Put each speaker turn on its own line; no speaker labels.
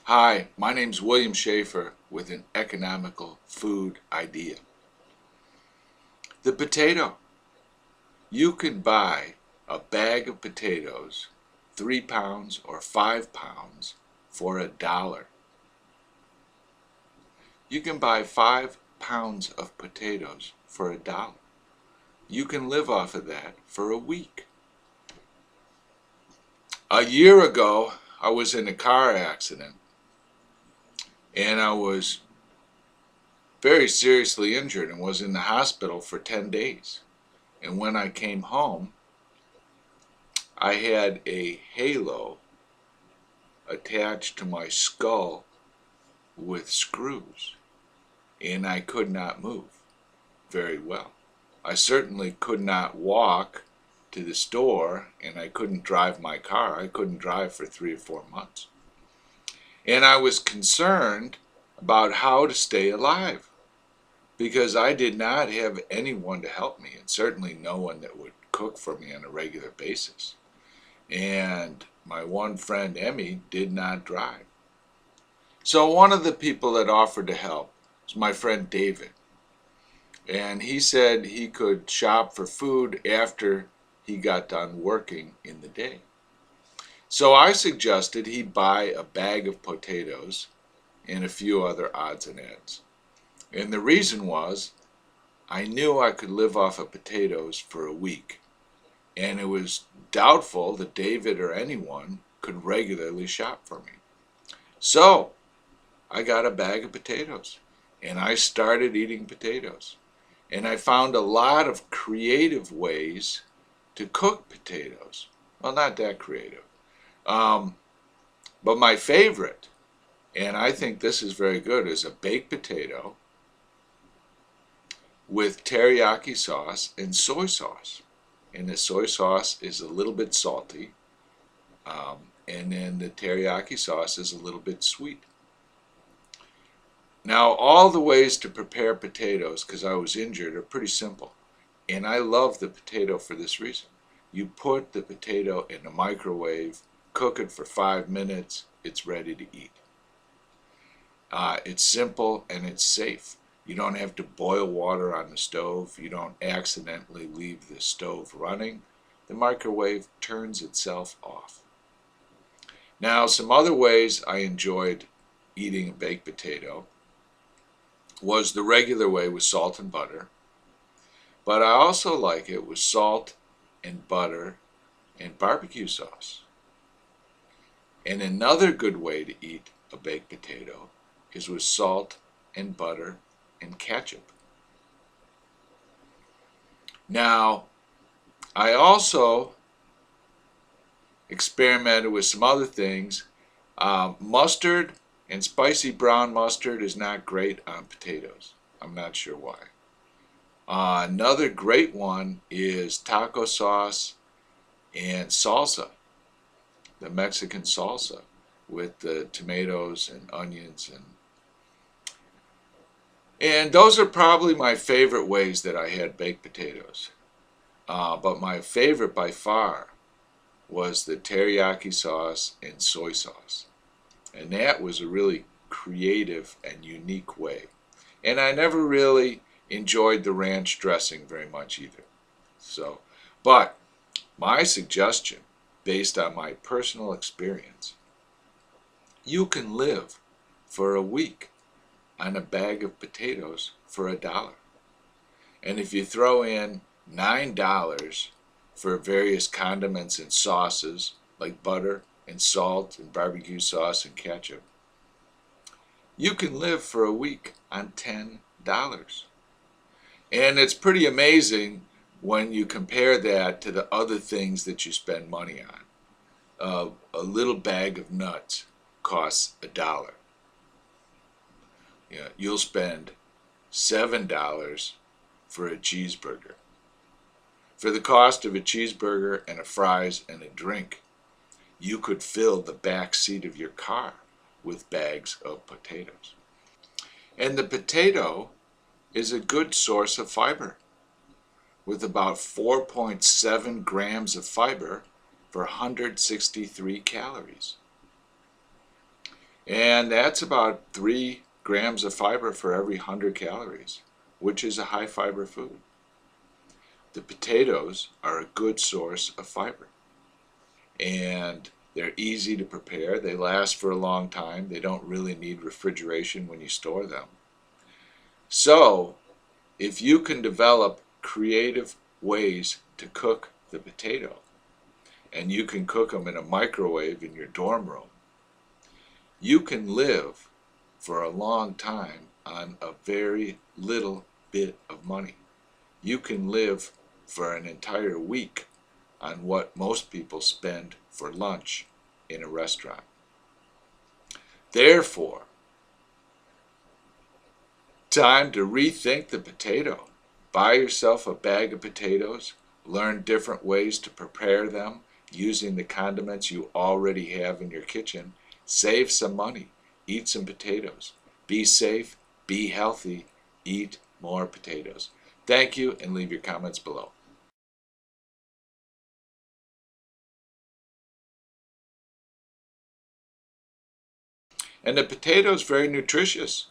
Hi, my name's William Schaeffer with an economical food idea. The potato. You can buy a bag of potatoes, 3 pounds or 5 pounds, for $1. You can buy 5 pounds of potatoes for $1. You can live off of that for a week. A year ago, I was in a car accident and I was very seriously injured and was in the hospital for 10 days. And when I came home, I had a halo attached to my skull with screws, and I could not move very well. I certainly could not walk to the store, and I couldn't drive my car. I couldn't drive for 3 or 4 months. And I was concerned about how to stay alive because I did not have anyone to help me, and certainly no one that would cook for me on a regular basis. And my one friend, Emmy, did not drive. So one of the people that offered to help was my friend David. And he said he could shop for food after he got done working in the day. So I suggested he buy a bag of potatoes and a few other odds and ends. And the reason was I knew I could live off of potatoes for a week. And it was doubtful that David or anyone could regularly shop for me. So I got a bag of potatoes and I started eating potatoes. And I found a lot of creative ways to cook potatoes. Well, not that creative. But my favorite, and I think this is very good, is a baked potato with teriyaki sauce and soy sauce. And the soy sauce is a little bit salty, and then the teriyaki sauce is a little bit sweet. Now, all the ways to prepare potatoes, because I was injured, are pretty simple. And I love the potato for this reason. You put the potato in the microwave, cook it for 5 minutes, it's ready to eat. It's simple and it's safe. You don't have to boil water on the stove. You don't accidentally leave the stove running. The microwave turns itself off. Now, some other ways I enjoyed eating a baked potato was the regular way with salt and butter. But I also like it with salt and butter and barbecue sauce. And another good way to eat a baked potato is with salt and butter and ketchup. Now, I also experimented with some other things. Mustard and spicy brown mustard is not great on potatoes. I'm not sure why. Another great one is taco sauce and salsa, the Mexican salsa with the tomatoes and onions and those are probably my favorite ways that I had baked potatoes. But my favorite by far was the teriyaki sauce and soy sauce. And that was a really creative and unique way. And I never really enjoyed the ranch dressing very much either. But my suggestion, based on my personal experience, you can live for a week on a bag of potatoes for $1. And if you throw in $9 for various condiments and sauces like butter and salt and barbecue sauce and ketchup, you can live for a week on $10. And it's pretty amazing when you compare that to the other things that you spend money on. A little bag of nuts costs $1. You'll spend $7 for a cheeseburger. For the cost of a cheeseburger and a fries and a drink, you could fill the back seat of your car with bags of potatoes. And the potato is a good source of fiber, with about 4.7 grams of fiber for 163 calories. And that's about 3 grams of fiber for every 100 calories, which is a high fiber food. The potatoes are a good source of fiber, and they're easy to prepare. They last for a long time. They don't really need refrigeration when you store them. So, if you can develop creative ways to cook the potato, and you can cook them in a microwave in your dorm room, you can live for a long time on a very little bit of money. You can live for an entire week on what most people spend for lunch in a restaurant. Therefore, time to rethink the potato. Buy yourself a bag of potatoes, learn different ways to prepare them using the condiments you already have in your kitchen. Save some money, eat some potatoes. Be safe, be healthy, eat more potatoes. Thank you, and leave your comments below. And the potato is very nutritious.